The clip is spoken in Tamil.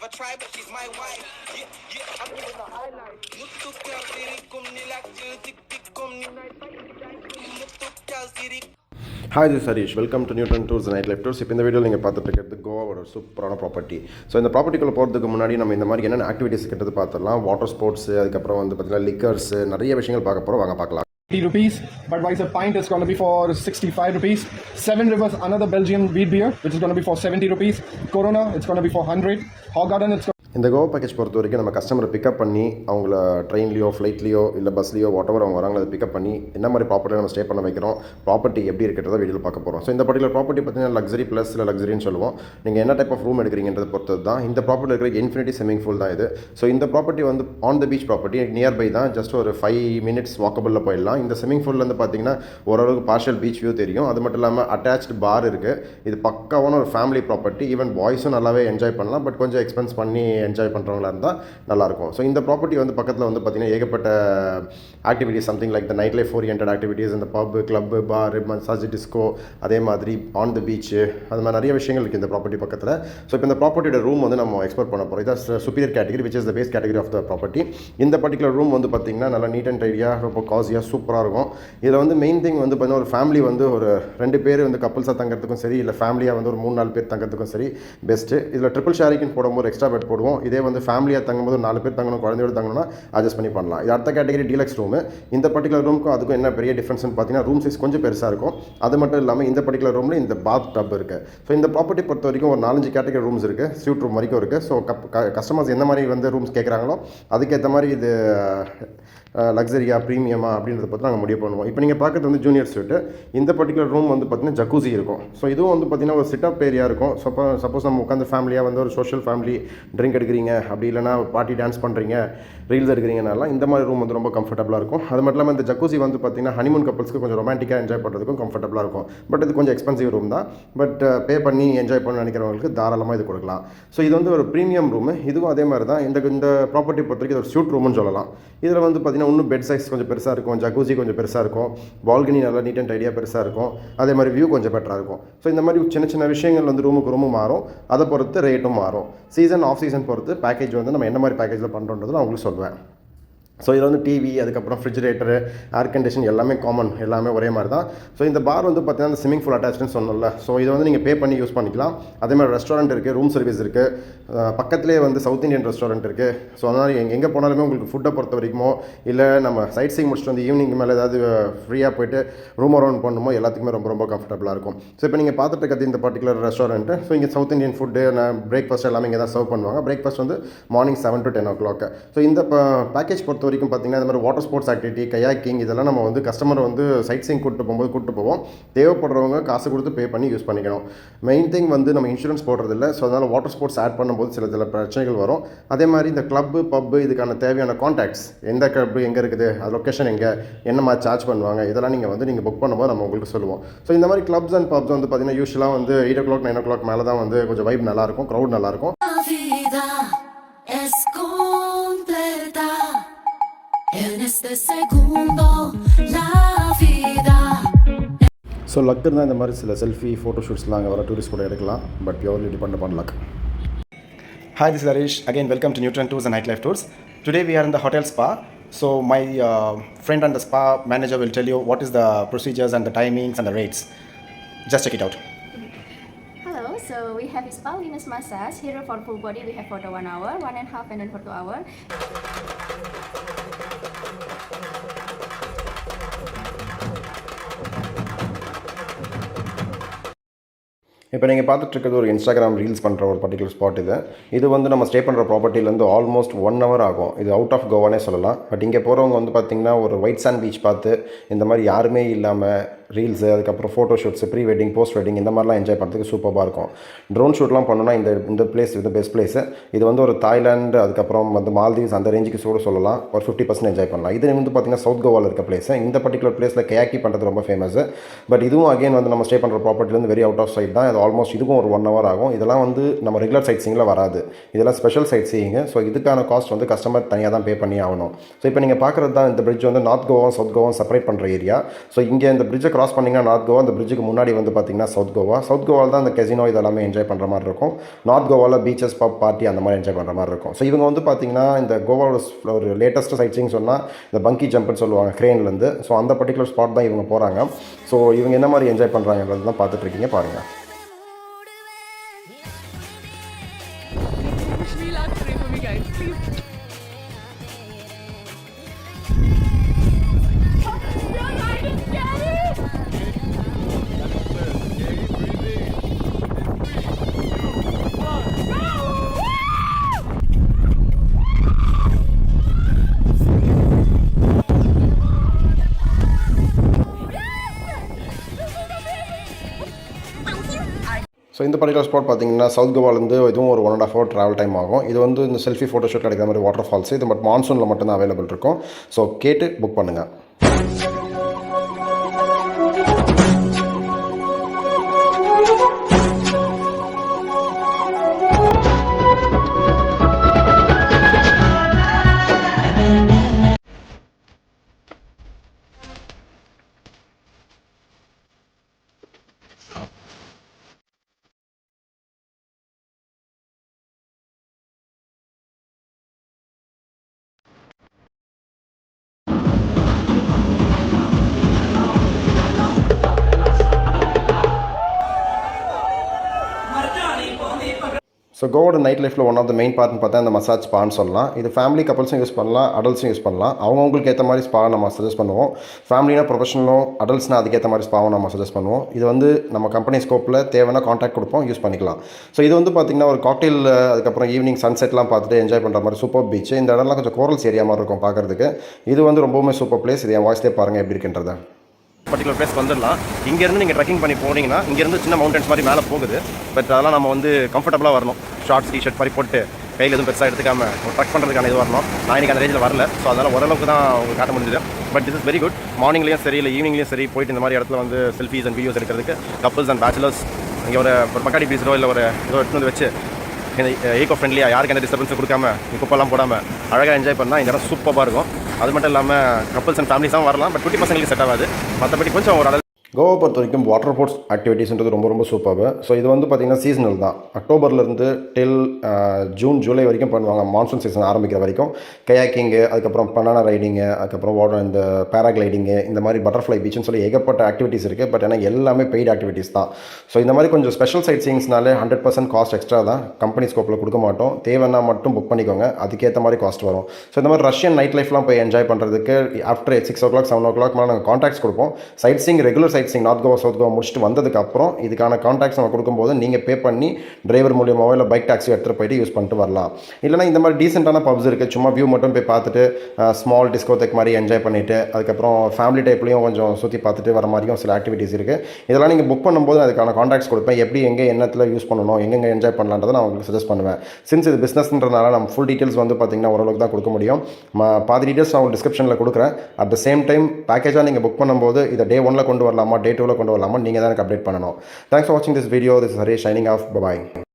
never tried, but she's my wife. Yeah, yeah, I'm living the highlight. Muttu kalsirikum nilakil tik tikum ninai muttu kalsirik. Hi, this is Harish. Welcome to Newton Tours and Nightlife Tours. இப்போ இந்த வீடியோவில் நீங்கள் பார்த்துட்டு இருக்கிறது கோவாவோட சூப்பரான ப்ராப்பர்ட்டி. ஸோ இந்த ப்ராப்பர்ட்டிக்குள்ளே போகிறதுக்கு முன்னாடி நம்ம இந்த மாதிரி என்னென்ன ஆக்டிவிட்டீஸ் கிட்டது பார்த்துடலாம். வாட்டர் ஸ்போர்ட்ஸு, அதுக்கப்புறம் வந்து பார்த்தீங்கன்னா லிக்கர்ஸ், நிறைய விஷயங்கள் பார்க்க போகிறோம். வாங்க பார்க்கலாம். ₹80. Budweiser pint is going to be for ₹65. Seven Rivers, another Belgian wheat beer, which is going to be for ₹70. Corona, it's going to be for 100. Hog Garden, it's இந்த கோவா பேக்கேஜ் பொறுத்த வரைக்கும் நம்ம கஸ்டமரை பிக்கப் பண்ணி அவங்கள ட்ரெயின்லையோ ஃப்ளைட்லையோ இல்லை பஸ்லையோ வாட்டவர் அவங்க வராங்களோ அதை பிக்கப் பண்ணி என்ன மாதிரி ப்ராப்பர்ட்டியில் நம்ம ஸ்டே பண்ண வைக்கிறோம், ப்ராப்பர்ட்டி எப்படி இருக்கிறத வீடியோவில் பார்க்க போகிறோம். ஸோ இந்த பர்டிகுலர் ப்ராப்பர்ட்டி பார்த்தீங்கன்னா லக்ஸரி ப்ளஸ் இல்லை லக்ஸரின்னு சொல்லுவோம். நீங்கள் என்ன டைப் ஆஃப் ரூம் எடுக்கிறீங்கன்றதை பொறுத்தது தான். இந்த ப்ராப்பர்ட்டி இருக்கிற இன்ஃபினிட்டி ஸ்விம்மிங் பூல் தான் இது. ஸோ இந்த ப்ராப்பர்ட்டி வந்து on the beach property, nearby தான், ஜஸ்ட் ஒரு 5 minutes வாக்கபிளில் போயிடலாம். இந்த ஸ்விம்மிங் பூலில் வந்து பார்த்தீங்கன்னா ஓரளவுக்கு பார்ஷியல் பீச் வியூ தெரியும். அது மட்டும் இல்லாமல் அட்டாச்டு பார் இருக்குது. இது பக்காவான ஒரு ஃபேமிலி ப்ராப்பர்ட்டி. ஈவன் பாய்ஸும் நல்லாவே என்ஜாய் பண்ணலாம். பட் கொஞ்சம் எக்ஸ்பென்ஸ் பண்ணி என்ஜாய் பண்ணுறவங்களா இருந்தால் நல்லாயிருக்கும். ஸோ இந்த ப்ராப்பர்ட்டி வந்து பக்கத்தில் வந்து பார்த்தீங்கன்னா ஏகப்பட்ட activities, something like the night life oriented activities, இந்த pub, club, bar, massage, disco, அதே மாதிரி ஆன் த பீச்சு, அது மாதிரி நிறைய விஷயங்கள் இருக்குது இந்த ப்ராப்பர்ட்டி பக்கத்தில். ஸோ இப்போ இந்த ப்ராப்பர்ட்டியோட ரூம் வந்து நம்ம எக்ஸ்ப்ளோர் பண்ண போகிறோம். இதான் superior category, which is the base category of the property. இந்த பர்டிகுலர் ரூம் வந்து பார்த்தீங்கன்னா நல்லா நீட் அண்ட் டைடியாக, ரொம்ப காசியாக, சூப்பராக இருக்கும். இதில் வந்து மெயின் திங் வந்து பார்த்தீங்கன்னா ஒரு ஃபேமிலி வந்து ஒரு 2 பேர் வந்து கப்புள்ஸாக தங்கிறதுக்கும் சரி, இல்லை ஃபேமிலியாக வந்து ஒரு 3-4 பேர் தங்கிறதுக்கும் சரி பெஸ்ட்டு. இதில் ட்ரிபிள் ஷேரிங்னு போடும்போது எக்ஸ்ட்ரா பெட் போடுவோம். இதே வந்து ஃபேமிலியாக தங்கும்போது 4 பேர் தங்கணும், குழந்தையோடு தங்கணும்னா அட்ஜஸ்ட் பண்ணி பண்ணலாம். இது அடுத்த கேட்டகரி டீலக்ஸ் ரூமு. இந்த பர்டிகுலர் ரூமுக்கும் அதுக்கும் என்ன பெரிய டிஃப்ரென்ஸ்னு பார்த்தீங்கன்னா ரூம் சைஸ் கொஞ்சம் பெருசாக இருக்கும். அது மட்டும் இல்லாமல் இந்த பர்டிகுலர் ரூமில் இந்த பாத் டப் இருக்குது. ஸோ இந்த ப்ராப்பர்ட்டி பொறுத்த வரைக்கும் ஒரு 4-5 கேட்டகரி ரூம்ஸ் இருக்குது. ஸ்யூட் ரூம் வரைக்கும் இருக்குது. ஸோ கஸ்டமர்ஸ் எந்த மாதிரி வந்து ரூம்ஸ் கேட்குறாங்களோ அதுக்கேற்ற மாதிரி இது லக்ஸரியா, ப்ரீமியமா அப்படின்றத பற்றி நாங்கள் முடிவு பண்ணுவோம். இப்போ நீங்கள் பார்க்குறது வந்து ஜூனியர் ஸ்வீட்டு. இந்த பர்டிகுலர் ரூம் வந்து பார்த்திங்கன்னா ஜக்கூசி இருக்கும். ஸோ இதுவும் வந்து பார்த்திங்கன்னா ஒரு சிட்டப் ஏரியா இருக்கும். சப்போஸ் நம்ம உட்காந்து ஃபேமிலியாக வந்து ஒரு சோஷியல் ஃபேமிலி ட்ரிங்க் எடுக்கிறீங்க, அப்படி இல்லைனா பார்ட்டி டான்ஸ் பண்ணுறீங்க, ரீல்ஸ் எடுக்கிறீங்கனால இந்த மாதிரி ரூம் வந்து ரொம்ப கம்ஃபர்டபுளாக இருக்கும். அது மட்டும் இல்லாமல் இந்த ஜக்கூசி வந்து பார்த்திங்கன்னா ஹனிமூன் கப்பல்ஸ்க்கு கொஞ்சம் ரொமான்டிக்காக என்ஜாய் பண்ணுறதுக்கும் கம்ஃபர்டபுளாக இருக்கும். பட் இது கொஞ்சம் எக்ஸ்பென்சிவ் ரூம் தான். பட் பே பண்ணி என்ஜாய் பண்ண நினைக்கிறவங்களுக்கு தாராளமாக இது கொடுக்கலாம். ஸோ இது வந்து ஒரு ப்ரீமியம் ரூமு. இதுவும் அதே மாதிரி தான். இந்த ப்ராப்பர்ட்டி பொறுத்த வரைக்கும் இது ஒரு ஸ்யூட் ரூம்னு சொல்லலாம். இதில் வந்து பார்த்திங்கன்னா இன்னும் பெட் சைஸ் கொஞ்சம் பெருசாக இருக்கும், ஜக்கூசி கொஞ்சம் பெருசாக இருக்கும், பால்கனி நல்லா நீட் அண்ட் ஐடியா பெருசாக இருக்கும், அதே மாதிரி வியூ கொஞ்சம் பெட்டராக இருக்கும். ஸோ இந்த மாதிரி சின்ன சின்ன விஷயங்கள் வந்து ரூமுக்கு ரூமும் மாறும். அதை பொறுத்து ரேட்டும் மாறும். சீசன் ஆஃப் சீசன் பொறுத்து பேக்கேஜ் வந்து நம்ம என்ன மாதிரி பேக்கேஜில் பண்ணுறோன்றது நான் உங்களுக்கு சொல்வேன். ஸோ இதில் வந்து டிவி, அதுக்கப்புறம் ஃப்ரிட்ஜிரேட்டரு, ஏர் கண்டிஷன் எல்லாமே காமன், எல்லாமே ஒரே மாதிரி தான். ஸோ இந்த பார் வந்து பார்த்தீங்கன்னா அந்த ஸ்விம்மிங் பூல் அட்டாச்னு சொன்னோம்ல. ஸோ இதை வந்து நீங்கள் பே பண்ணி யூஸ் பண்ணிக்கலாம். அதே மாதிரி ரெஸ்டாரண்ட் இருக்குது, ரூம் சர்வீஸ் இருக்குது, பக்கத்துலேயே வந்து சவுத் இந்தியன் ரெஸ்டாரண்ட் இருக்குது. ஸோ அதனால் எங்கே போனாலுமே உங்களுக்கு ஃபுட்டை பொறுத்த வரைக்குமோ, இல்லை நம்ம சைட் சீங் முடிச்சுட்டு வந்து ஈவினிங் மேலே ஏதாவது ஃப்ரீயாக போய்ட்டு ரூம் அரௌண்ட் பண்ணுமோ எல்லாத்துக்குமே ரொம்ப ரொம்ப கம்ஃபர்டபுளாக இருக்கும். ஸோ இப்போ நீங்கள் பார்த்துட்டு இருக்கிறது இந்த பர்டிகுலர் ரெஸ்டாரண்ட்டு. ஸோ இங்கே சவுத் இந்தியன் ஃபுட்டு, பிரேக்ஃபாஸ்ட் எல்லாமே இங்கே தான் சர்வ் பண்ணுவாங்க. பிரேக்ஃபாஸ்ட் வந்து மார்னிங் 7 to 10 o'clock. ஸோ இந்த பேக்கேஜ் பொறுத்த வரைக்கும் பார்த்தீங்கன்னா இந்த மாதிரி வாட்டர் ஸ்போர்ட்ஸ் ஆக்டிவிட்டி, கயாக்கிங், இதெல்லாம் நம்ம வந்து கஸ்டமரை வந்து சைட் சீங் கூப்பிட்டு போவோம். தேவைப்படுறவங்க காசு கொடுத்து பே பண்ணி யூஸ் பண்ணிக்கணும். மெயின் திங் வந்து நம்ம இன்சூரன்ஸ் போடுறதில்ல. ஸோ அதனால் வாட்டர் ஸ்போர்ட்ஸ் ஆட் பண்ணும்போது சில பிரச்சனைகள் வரும். அதே மாதிரி இந்த கிளப்பு, பப்பு, இதுக்கான தேவையான கான்டாக்ட்ஸ், எந்த கிளப்பு எங்கே இருக்குது, அது லொக்கேஷன் எங்கே, என்ன மாதிரி சார்ஜ் பண்ணுவாங்க, இதெல்லாம் நீங்கள் புக் பண்ணும்போது நம்ம உங்களுக்கு சொல்லுவோம். ஸோ இந்த மாதிரி கிளப்ஸ் அண்ட் பப்ஸ் வந்து பார்த்தீங்கன்னா யூஸ்வலாக வந்து 8 o'clock 9 o'clock மேலே தான் வந்து கொஞ்சம் வைப் நல்லாயிருக்கும், க்ரௌட் நல்லாயிருக்கும். ஸோ லக் இருந்தால் இந்த மாதிரி சில செல்ஃபி ஃபோட்டோ ஷூட்ஸ்லாம் அங்கே வர டூரிஸ்ட் கூட எடுக்கலாம். But purely depend upon luck. Hi, this is Harish. Again, welcome to Newton Tours and Nightlife Tours. Today we are in the hotel spa. So my friend and the spa manager will tell you what is the procedures and the timings and the rates. Just check it out. Hello, so we have a spa wellness massage. Here for full body we have for the 1 hour, 1.5 and then for 2 hours. இப்போ நீங்கள் பார்த்துட்டு இருக்கிறது ஒரு இன்ஸ்டாகிராம் ரீல்ஸ் பண்ணுற ஒரு பர்டிகுலர் ஸ்பாட். இது வந்து நம்ம ஸ்டே பண்ணுற ப்ராப்பர்ட்டிலேருந்து ஆல்மோஸ்ட் 1 hour ஆகும். இது அவுட் ஆஃப் கோவானே சொல்லலாம். பட் இங்கே போகிறவங்க வந்து பார்த்திங்கன்னா ஒரு ஒயிட் சாண்ட் பீச் பார்த்து இந்த மாதிரி யாருமே இல்லாமல் ரீல்ஸு, அதுக்கப்புறம் photo shoots, pre wedding, post wedding, இந்த மாதிரிலாம் என்ஜாய் பண்ணுறதுக்கு சூப்பராக இருக்கும். ட்ரோன் ஷூட்லாம் பண்ணோன்னா இந்த பிளேஸ் இது பெஸ்ட் பிளேஸு. இது வந்து ஒரு தாய்லாந்து, அதுக்கப்புறம் வந்து மால்தீவ்ஸ், அந்த ரேஞ்சுக்கு சொல்லலாம். ஒரு 50% என்ஜாய் பண்ணலாம். இது வந்து பார்த்திங்கன்னா சவுத் கோவாவில் இருக்க பிளேஸு. இந்த பர்டிகுலர் பிளேஸில் கயாக்கி பண்ணுறது ரொம்ப ஃபேமஸ். பட் இதுவும் அகைன் வந்து நம்ம ஸ்டே பண்ணுற ப்ராப்பர்ட்டிலேருந்து வெரி அவுட் ஆஃப் சைட் தான். இது ஆல்மோஸ்ட் இதுக்கும் ஒரு 1 hour ஆகும். இதெல்லாம் வந்து நம்ம ரெகுலர் சைட் சீயிங்கில் வராது, இதெல்லாம் ஸ்பெஷல் சைட் சீயிங்கு. ஸோ இதுக்கான காஸ்ட் வந்து கஸ்டமர் தனியாக தான் பே பண்ணி ஆகணும். ஸோ இப்போ நீங்கள் பார்க்குறது தான் இந்த பிரிட்ஜ் வந்து north Goa south Goa separate பண்ணுற ஏரியா. ஸோ இங்கே இந்த பிரிட்ஜை கிராஸ் பண்ணிங்கன்னா நார்த் கோவா, இந்த பிரிட்ஜுக்கு முன்னாடி வந்து பார்த்தீங்கன்னா சவுத் கோவா. சவுத் கோவாவில் தான் இந்த கெசினோ இதெல்லாமே என்ஜாய் பண்ணுற மாதிரி இருக்கும். நார்த் கோவாவில் பீச்சஸ் பப் பார்ட்டி அந்த மாதிரி என்ஜாய் பண்ணுற மாதிரி இருக்கும். ஸோ இவங்க வந்து பார்த்தீங்கன்னா இந்த கோவாவோட ஒரு லேட்டஸ்ட் சைட் சீயிங் சொன்னால் இந்த பங்கி ஜம்ப்னு சொல்லுவாங்க க்ரேன்லேருந்து. ஸோ அந்த பர்டிகுலர் ஸ்பாட் தான் இவங்க போகிறாங்க. ஸோ இவங்க என்ன மாதிரி என்ஜாய் பண்ணுறாங்கன்றது தான் பார்த்துட்ருக்கீங்க, பாருங்கள். ஸோ இந்த பர்டிகுலர் ஸ்பாட் பார்த்தீங்கன்னா சவுத் கோவாலேருந்து இதுவும் ஒரு 1.5 hour ட்ராவல் டைம் ஆகும். இது வந்து இந்த செல்ஃபி ஃபோட்டோஷூட் கிடைக்கிற மாதிரி வாட்டர் ஃபால்ஸ், இது பட் மான்சூனில் மட்டும்தான் அவைலபிள் இருக்கும். ஸோ கேட்டு புக் பண்ணுங்கள். ஸோ கோவோட நைட் லைஃப்பில் ஒன் ஆஃப் த மெயின் பார்ட்னு பார்த்தா இந்த மசாஜ் ஸ்பான்னு சொல்லலாம். இது ஃபேமிலி கப்பல்ஸும் யூஸ் பண்ணலாம், அடல்ட்ஸும் யூஸ் பண்ணலாம். அவங்களுக்கு ஏற்ற மாதிரி ஸ்பா நம்ம சஜஸ்ட் பண்ணுவோம். ஃபேமிலினா ப்ரொஃபஷனலும், அடல்ட்ஸ்னால் அதுக்கேற்ற மாதிரி ஸ்பாவும் நம்ம சஜஸ்ட் பண்ணுவோம். இது வந்து நம்ம கம்பெனி ஸ்கோப்பில் தேவைன்னா கான்டாக்ட் கொடுப்போம், யூஸ் பண்ணிக்கலாம். ஸோ இது வந்து பார்த்திங்கன்னா ஒரு காக்டெயில், அதுக்கப்புறம் ஈவினிங் சன்செட்லாம் பார்த்துட்டு என்ஜாய் பண்ணுற மாதிரி சூப்பர் பீச். இந்த இடம்லாம் கொஞ்சம் கோரல்ஸ் ஏரியா மாதிரி இருக்கும் பார்க்குறதுக்கு. இது வந்து ரொம்பவுமே சூப்பர் பிளேஸ். இது என் வாய்ஸ்லேயே பாருங்கள் எப்படி இருக்குன்றதை. பர்டிகுலர் பிளேஸ் வந்துடலாம். இங்கேருந்து நீங்கள் ட்ரெக்கிங் பண்ணி போனீங்கன்னா இங்கேருந்து சின்ன மவுண்டன்ஸ் மாதிரி மேலே போகுது. பட் அதெல்லாம் நம்ம வந்து கம்ஃபர்டபுளாக வரணும். ஷார்ட்ஸ் டிஷர்ட் மாதிரி போட்டு கையில் எதுவும் பெருசாக எடுத்துக்காமல் ஒரு ட்ரக் பண்ணுறதுக்கான இது வரணும். நான் இன்றைக்கி அந்த ரேஞ்சில் வரல. ஸோ அதனால் ஓரளவுக்கு தான் உங்களுக்கு காட்ட முடிஞ்சது. But this is very good. மார்னிங்லேயும் சரி இல்லை ஈவினிங்லேயும் சரி போயிட்டு இந்த மாதிரி இடத்துல வந்து செல்ஃபீஸ் அண்ட் வீடியோஸ் எடுக்கிறதுக்கு கப்புள்ஸ் அண்ட் பேச்சுலர்ஸ் இங்கே ஒரு மக்காடி பீஸோ இல்லை ஒரு ஏதோ எடுத்து வந்து வச்சு இந்த ஈகோ ஃப்ரெண்ட்லியாக யாருக்கு எந்த டிஸ்டர்பன்ஸும் கொடுக்காம குப்பெல்லாம் போடாமல் அழகாக என்ஜாய் பண்ணால் இந்த இடம் சூப்பராக இருக்கும். அது மட்டும் இல்லாமல் கப்பல்ஸ் அண்ட் ஃபேமிலிஸாக வரலாம். பட் குட்டி பசங்களுக்கு செட் ஆகாது. மற்றபடி கொஞ்சம் ஒரு கோவா பொறுத்த வரைக்கும் வாட்டர் ஸ்போர்ட்ஸ் ஆக்டிவிட்டீஸ்ன்றது ரொம்ப ரொம்ப சூப்பர். ஸோ இது வந்து பார்த்திங்கன்னா சீசனல் தான். அக்டோபர்லேருந்து டில் ஜூன் ஜூலை வரைக்கும் பண்ணுவாங்க. மான்சூன் சீசன் ஆரம்பிக்கிற வரைக்கும் கயாக்கிங்கு, அதுக்கப்புறம் பனானா ரைடிங்கு, அதுக்கப்புறம் வாட்டர் இந்த பேராகிளைடிங்கு, இந்த மாதிரி பட்டர்ஃப்ளை பீச்சுன்னு சொல்லி ஏகப்பட்ட ஆக்டிவிட்டீஸ் இருக்குது. பட் ஆனால் எல்லாமே பெய்டு ஆக்டிவிட்டீஸ் தான். ஸோ இந்த மாதிரி கொஞ்சம் ஸ்பெஷல் சைட் சீயிங்ஸ்னாலே 100% காஸ்ட் எக்ஸ்ட்ரா தான். கம்பெனி ஸ்கோப்பில் கொடுக்க மாட்டோம். தேவைன்னா மட்டும் புக் பண்ணிக்கோங்க, அதுக்கேற்ற மாதிரி காஸ்ட் வரும். ஸோ இந்த மாதிரி ரஷ்யன் நைட் லைஃப்லாம் போய் என்ஜாய் பண்ணுறதுக்கு ஆஃப்டர் 6 o'clock 7 o'clock மேலே நாங்கள் கான்டாக்ட்ஸ் கொடுப்போம். Sightseeing regular sightseeing north Goa south Goa முடிச்சுட்டு வந்ததுக்கப்புறம் இதுக்கான கான்டாக்ட்ஸ் நம்ம கொடுக்கும்போது நீங்கள் பே பண்ணி டிரைவர் மூலியமாவோ இல்லை பைக் டாக்ஸி எடுத்துகிட்டு போயிட்டு யூஸ் பண்ணிட்டு வரலாம். இல்லைனா இந்த மாதிரி டீசெண்டான பப்ஸ் இருக்குது. சும்மா வியூ மட்டும் போய் பார்த்துட்டு ஸ்மால் டிஸ்கோதெக் மாதிரி என்ஜாய் பண்ணிவிட்டு அதுக்கப்புறம் ஃபேமிலி டைப்லையும் கொஞ்சம் சுற்றி பார்த்துட்டு வர மாதிரியும் சில ஆக்டிவிட்டீஸ் இருக்குது. இதெல்லாம் நீங்கள் புக் பண்ணும்போது அதுக்கான கான்டாக்ட்ஸ் கொடுப்பேன். எப்படி எங்கே என்னத்தில் யூஸ் பண்ணணும், எங்கெங்கே என்ஜாய் பண்ணலான்றதை நான் உங்களுக்கு சஜஸ்ட் பண்ணுவேன். சின்ஸ் இது பிஸ்னஸ்ன்றதுனால நம்ம ஃபுல் டீட்டெயில்ஸ் வந்து பார்த்திங்கன்னா ஓரளவுக்கு தான் கொடுக்க முடியும். பாதி டீட்டெயில்ஸ் நான் உங்களுக்கு டிஸ்கிரிப்ஷனில் கொடுக்குறேன். அட் த சேம் டைம் பேக்கேஜாக நீங்கள் புக் பண்ணும்போது இதை Day 1 கொண்டு வரலாமா, Day 2 கொண்டு வரலாமா, நீங்கள் தான் எனக்கு அப்டேட் பண்ணணும். Thanks for watching this video. This is Harish signing off. Bye bye.